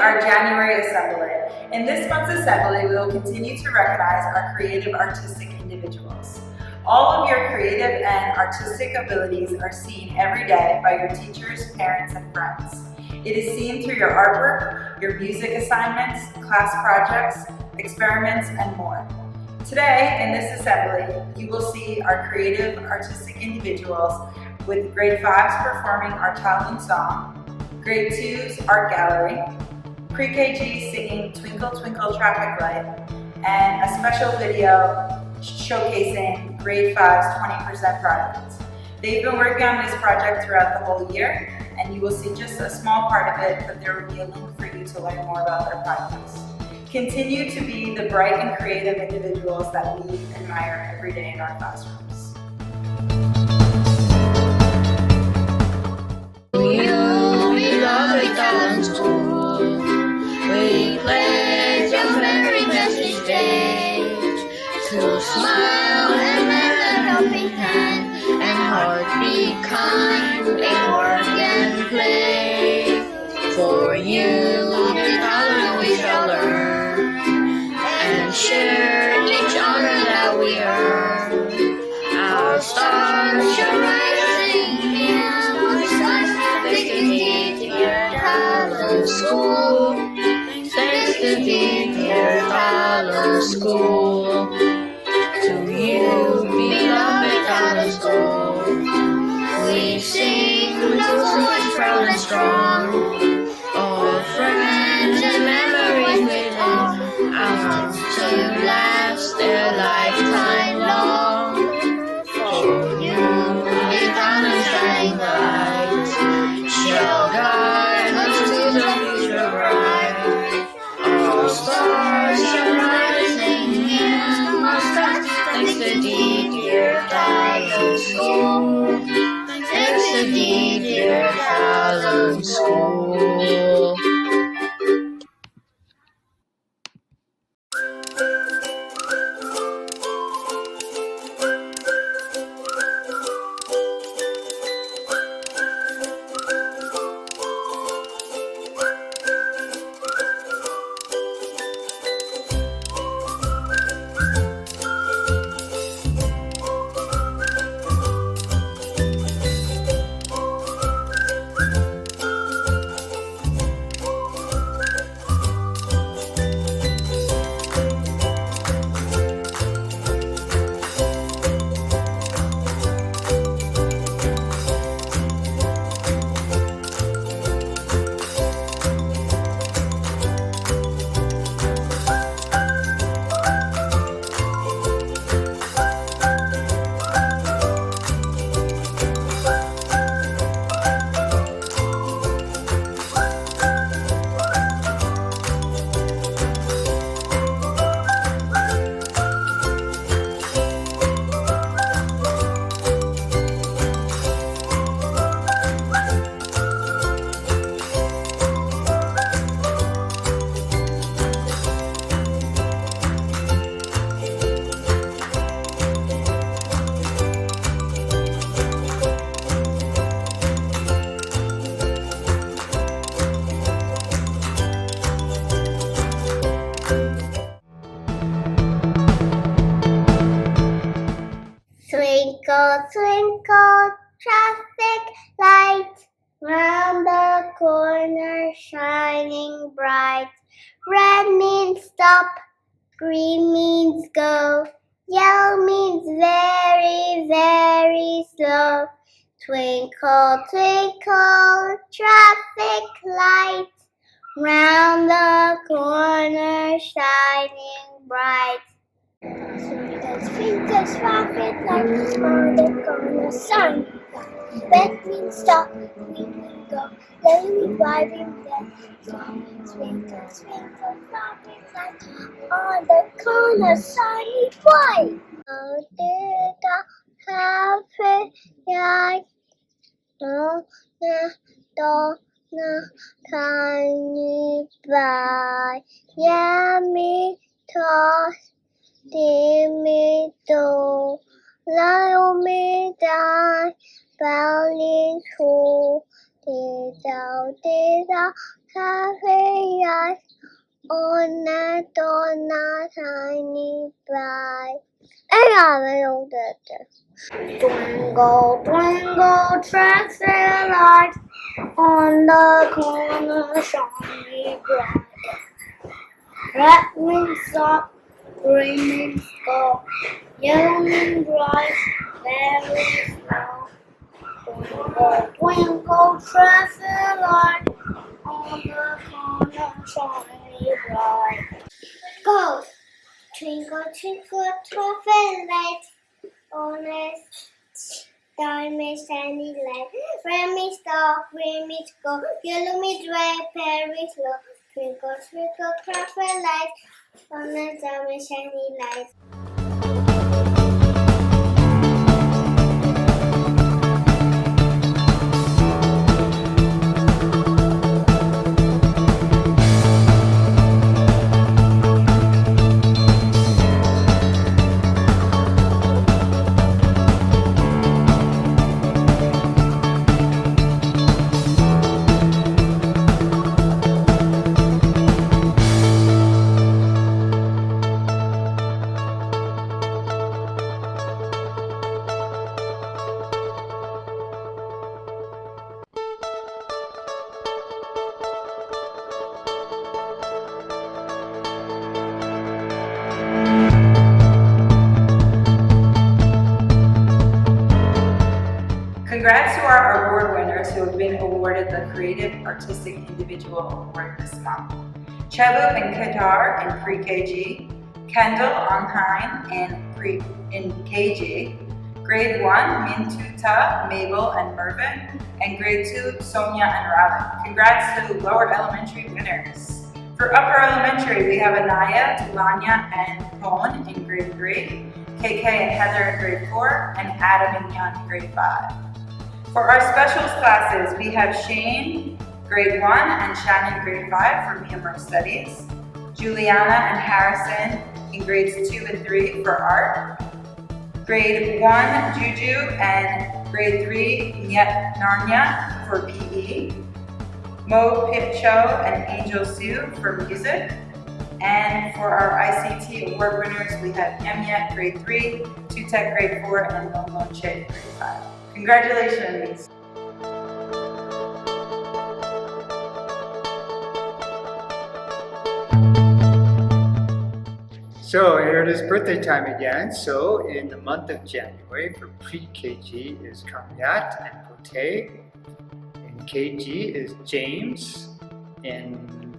our January Assembly. In this month's Assembly, we will continue to recognize our creative artistic individuals. All of your creative and artistic abilities are seen every day by your teachers, parents, and friends. It is seen through your artwork, your music assignments, class projects, experiments, and more. Today, in this assembly, you will see our creative artistic individuals with grade 5s performing our Talon song, grade 2's art gallery, pre-KG singing Twinkle Twinkle Traffic Light, and a special video showcasing grade 5's 20% project. They've been working on this project throughout the whole year, and you will see just a small part of it, but there will be a link for you to learn more about their projects. Continue to be the bright and creative individuals that we admire every day in our classrooms. You beloved Talon School, we pledge a very messy stage to smile and lend a helping hand and heart be kind in work and play. For you, in Talon we shall learn and share each honor that we earn. Our stars shall rise in our skies, thanks to dear Talon School. Thanks to dear Talon School. To you, beloved Talon School, we sing with voice proud and strong. All friends and memories with them, ours to last a lifetime long. For you, the Talon shining light shall guide us to the future bright. Our stars shall rise in our skies, thanks to dear Talon School. Thanks to dear Talon School. Twinkle, twinkle, traffic light, round the corner shining bright. Red means stop, green means go, yellow means very, very slow. Twinkle, twinkle, traffic light, round the corner shining bright. Twinkle, twinkle, traffic light, on the corner shine bright. Red means stop, green means go, yellow means driving fast. Twinkle, twinkle, traffic light, on the corner shining bright. Oh, the traffic light, tiny bright. Yummy toss. Dimito, Naomi died, Valley School, Dida, traffic lights on a donut tiny bright. Twinkle, twinkle, traffic lights on the corner shiny bright. Red wings up, green wings go, yellow wings rise, very slow. Twinkle, twinkle, traffic light on the corner shiny bright. Go! Twinkle, twinkle, traffic light on a diamond shiny light. Red means stop, green means go, yellow means red, very slow. Twinkle, twinkle, traffic light on a diamond shiny light. Congrats to our award winners who have been awarded the Creative Artistic Individual Award this month. Chebu and Qatar in Pre-KG, Kendall Onheim in KG, Grade 1, Mintuta, Mabel, and Mervin, and Grade 2, Sonia and Robin. Congrats to lower elementary winners. For upper elementary, we have Anaya, Tulanya, and Pone in Grade 3, KK and Heather in Grade 4, and Adam and Yan in Grade 5. For our specials classes, we have Shane, Grade 1, and Shannon, Grade 5 for Myanmar Studies, Juliana and Harrison in Grades 2 and 3 for Art, Grade 1, Juju, and Grade 3, Nyet Narnya for PE, Mo Pitcho and Angel Sue for Music, and for our ICT award winners, we have Emyet, Grade 3, Tutek, Grade 4, and Momoche, Grade 5. Congratulations! So here it is birthday time again. So in the month of January for pre-KG is Kamyat and Pote. In KG is James. In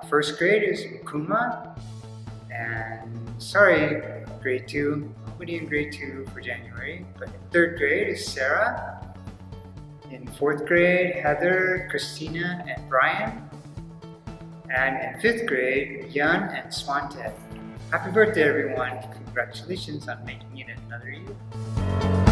first grade is Ukuma. And sorry, grade 2. Nobody in grade 2 for January. But in third grade is Sarah. In fourth grade, Heather, Christina, and Brian. And in fifth grade, Yan and Swante. Happy birthday, everyone. Congratulations on making it another year.